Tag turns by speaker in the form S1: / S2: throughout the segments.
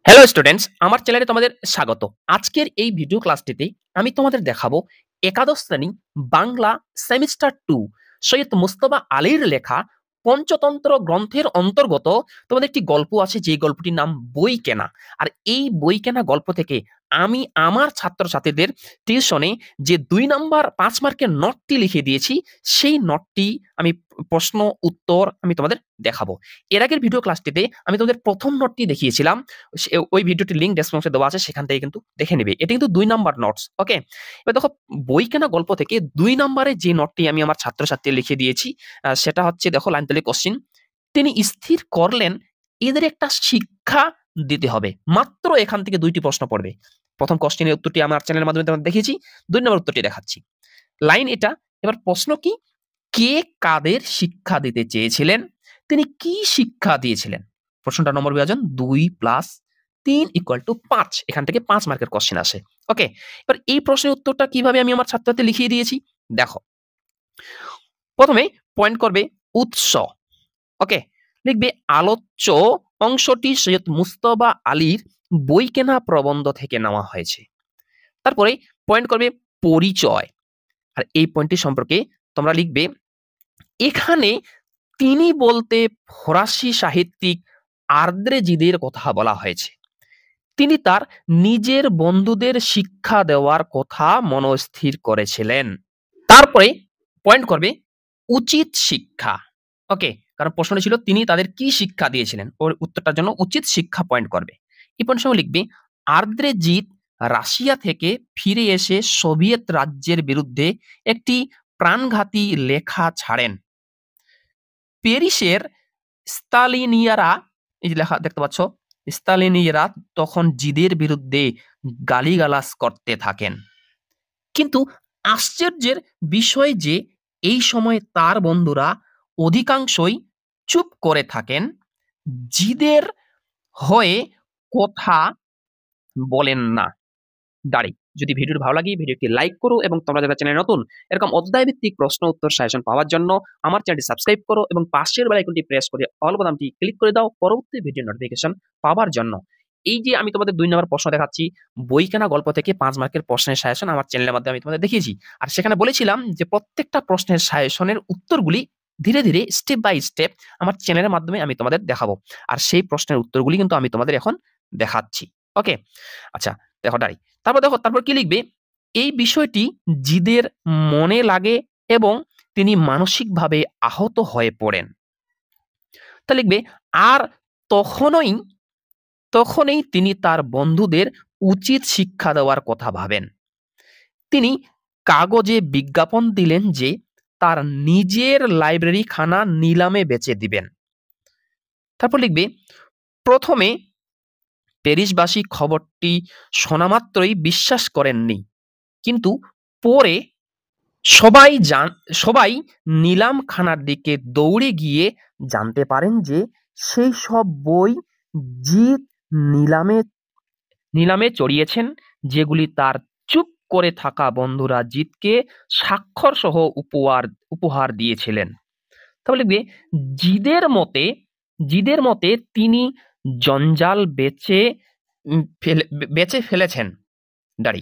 S1: Hello students, আমার চ্যানেলে তোমাদের স্বাগত। আজকের এই ভিডিও ক্লাসটিতে আমি তোমাদের দেখাবো একাদশ শ্রেণী বাংলা সেমিস্টার 2 সৈয়দ মুজতবা আলীর লেখা পঞ্চতন্ত্র গ্রন্থের অন্তর্গত তোমাদের একটি গল্প আছে, যে গল্পটির নাম বই কেনা। আর এই বই কেনা গল্প থেকে আমি আমার ছাত্রছাত্রীদের টিউশনে যে 2 নাম্বার 5 মার্কের নোটটি লিখে দিয়েছি, সেই নোটটি আমি প্রশ্ন উত্তর আমি তোমাদের দেখাবো। এর আগের ভিডিও ক্লাসটিতে আমি তোমাদের প্রথম নোটটি দেখিয়েছিলাম। ওই ভিডিওটির লিঙ্ক ডেসক্রিপশনে দেওয়া আছে, সেখান থেকে কিন্তু দেখে নিবে। এটা কিন্তু 2 নাম্বার নোটস। ওকে, এবার দেখো বই কেনা গল্প থেকে 2 নাম্বারে যে নোটটি আমি আমার ছাত্রছাত্রী লিখে দিয়েছি, সেটা হচ্ছে, দেখো লাইন তলে কোশ্চিন, তিনি স্থির করলেন এদের একটা শিক্ষা দিতে হবে। মাত্র এখান থেকে 2টি প্রশ্ন পড়বে। প্রথম কোশ্চেনের উত্তরটি আমার চ্যানেলের মাধ্যমে তোমাদের দেখিয়েছি, 2 নম্বর উত্তরটি দেখাচ্ছি। লাইন এটা। এবার প্রশ্ন কি, কে কাদের শিক্ষা দিতে চেয়েছিলেন, তিনি কি শিক্ষা দিয়েছিলেন। প্রশ্নটা নম্বর বিভাজন 2 + 3 = 5। এখান থেকে 5 মার্কের কোশ্চেন আসে। ওকে, এবার এই প্রশ্নের উত্তরটা কিভাবে আমি আমার ছাত্রদের লিখিয়ে দিয়েছি দেখো। প্রথমে পয়েন্ট করবে উৎস। ওকে, লিখবে আলোচ্য অংশটি সৈয়দ মুজতবা আলীর বই কেনা প্রবন্ধ থেকে নেওয়া হয়েছে। তারপরে পয়েন্ট করবে পরিচয়। আর এই পয়েন্টটি সম্পর্কে তোমরা লিখবে, এখানে তিনি বলতে ফরাসি সাহিত্যিক আর্দ্রেজিদের কথা বলা হয়েছে। তিনি তার নিজের বন্ধুদের শিক্ষা দেওয়ার কথা মনস্থির করেছিলেন। তারপরে পয়েন্ট করবে উচিত শিক্ষা। ওকে, কারণ প্রশ্নটি ছিল তিনি তাদের কি শিক্ষা দিয়েছিলেন, ওর উত্তরটার জন্য উচিত শিক্ষা পয়েন্ট করবে। এই পয়েন্ট সময় লিখবে, আর্দ্রেজিদ রাশিয়া থেকে ফিরে এসে সোভিয়েত রাজ্যের বিরুদ্ধে একটি প্রাণঘাতী লেখা ছাড়েন। প্যারিসের স্তালিনিয়ারা, এই যে লেখা দেখতে পাচ্ছ, স্তালিনিয়ারা তখন জিদের বিরুদ্ধে গালিগালাজ করতে থাকেন। কিন্তু আশ্চর্যের বিষয় যে এই সময় তার বন্ধুরা অধিকাংশই চুপ করে থাকেন, জিদের হয়ে কথা বলেন না। দাঁড়ি, যদি ভিডিওটি ভালো লাগে ভিডিওটি লাইক করো, এবং তোমরা যারা চ্যানেলে নতুন এরকম অধ্যায়ভিত্তিক প্রশ্ন উত্তর সাজেশন পাওয়ার জন্য আমার চ্যানেলটি সাবস্ক্রাইব করো এবং পাশের বেল আইকনটি প্রেস করে অল বোতামটি ক্লিক করে দাও পরবর্তী ভিডিও নোটিফিকেশন পাওয়ার জন্য। এই যে আমি তোমাদের 2 নম্বর প্রশ্ন দেখাচ্ছি, বই কেনা গল্প থেকে 5 মার্কের প্রশ্নের সাজেশন আমার চ্যানেলের মাধ্যমে আমি তোমাদের দেখিয়েছি। আর সেখানে বলেছিলাম যে প্রত্যেকটা প্রশ্নের সাজেশনের উত্তরগুলি ধীরে ধীরে স্টেপ বাই স্টেপ আমার চ্যানেলের মাধ্যমে আমি তোমাদের দেখাবো। আর সেই প্রশ্নের উত্তরগুলি কিন্তু আমি তোমাদের এখন দেখাচ্ছি। ওকে, আচ্ছা দেখো দাঁড়ি। তারপর কি লিখবে, এই বিষয়টি জিদের মনে লাগে এবং তিনি মানসিকভাবে আহত হয়ে পড়েন। তা লিখবে, আর তখনই তিনি তার বন্ধুদের উচিত শিক্ষা দেওয়ার কথা ভাবেন। তিনি কাগজে বিজ্ঞাপন দিলেন যে তার নিজের লাইব্রেরি খানা নিলামে বেচে দিবেন। তারপর লিখবে, প্রথমে প্যারিসবাসী খবরটি শোনা মাত্রই বিশ্বাস করেননি, কিন্তু পরে সবাই নিলামখানার দিকে দৌড়ে গিয়ে জানতে পারেন যে সেই সব বই জিদ নিলামে চড়িয়েছেন, যেগুলি তার চুপ করে থাকা বন্ধুরা জিদকে স্বাক্ষর সহ উপহার দিয়েছিলেন। তাহলে লিখবে, জিদের মতে তিনি জঞ্জাল বেচে ফেলেছেন। দাঁড়ি,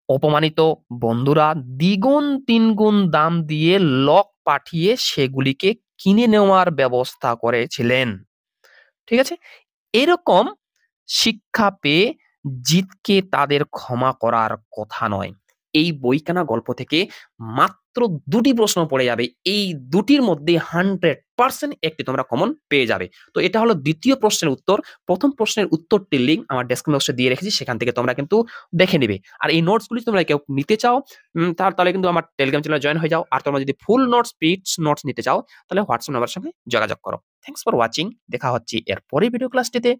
S1: অপমানিত বন্ধুরা দ্বিগুণ তিনগুণ দাম দিয়ে লক পাঠিয়ে সেগুলিকে কিনে নেওয়ার ব্যবস্থা করেছিলেন। ঠিক আছে, এরকম শিক্ষা পেয়ে জিতকে তাদের ক্ষমা করার কথা নয়। এই বই কেনা গল্প থেকে মাত্র 2টি প্রশ্ন পড়ে যাবে, এই 2টির মধ্যে 100% একটি তোমরা কমন পেয়ে যাবে। তো এটা হলো দ্বিতীয় প্রশ্নের উত্তর। প্রথম প্রশ্নের উত্তরটির লিঙ্ক আমার ডেসক্রিপশন বক্সে দিয়ে রেখেছি, সেখান থেকে তোমরা কিন্তু দেখে নিবে। আর এই নোটসগুলি তোমরা কেউ নিতে চাও তাহলে কিন্তু আমার টেলিগ্রাম চ্যানেলে জয়েন হয়ে যাও। আর তোমরা যদি ফুল নোটস পিডস নোটস নিতে চাও তাহলে হোয়াটসঅ্যাপ নাম্বারের সঙ্গে যোগাযোগ করো। Thanks for watching. দেখা হচ্ছে এর পরের ভিডিও ক্লাসটিতে।